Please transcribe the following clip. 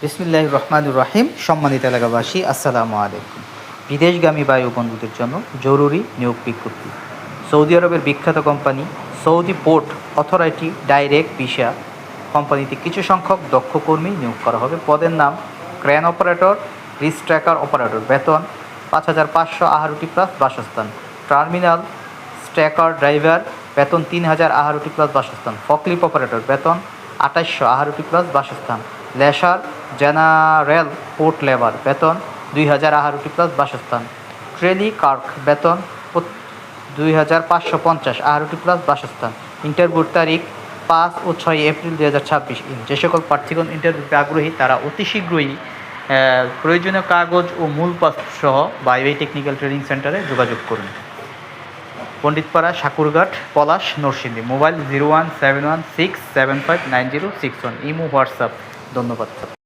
বিসমিল্লাহির রহমানির রহিম। সম্মানিত এলাকাবাসী, আসসালামু আলাইকুম। বিদেশগামী বায়ু বন্ধুদের জন্য জরুরি নিয়োগ বিজ্ঞপ্তি। সৌদি আরবের বিখ্যাত company Saudi port authority direct visa কোম্পানিতে কিছু সংখ্যক দক্ষ কর্মী নিয়োগ করা হবে। পদের নাম crane operator, risk tracker operator, বেতন ৫,৫৬৮ প্লাস বাসস্থান। টার্মিনাল স্ট্যাকার ড্রাইভার, বেতন ৩,০৬৮ প্লাস বাসস্থান। ফকলিফ অপারেটর, বেতন ২৮৬৮ প্লাস বাসস্থান। লেসার জেনারেল পোর্ট লেবার, বেতন ২,০৬৮ প্লাস বাসস্থান। ট্রেলি কার্ক, বেতন ২,৫৫০ প্লাস বাসস্থান। ইন্টারভিউর তারিখ ৫ ও ৬ এপ্রিল ২০২৬। যে সকল প্রার্থীগণ ইন্টারভিউতে আগ্রহী তারা অতি শীঘ্রই প্রয়োজনীয় কাগজ ও মূল পাসপোর্ট সহ বাই টেকনিক্যাল ট্রেনিং সেন্টারে যোগাযোগ করুন। পণ্ডিতপাড়া, সাকুরঘাট, পলাশ, নরসিংদী। মোবাইল 017167590661। Imo, WhatsApp. ধন্যবাদ।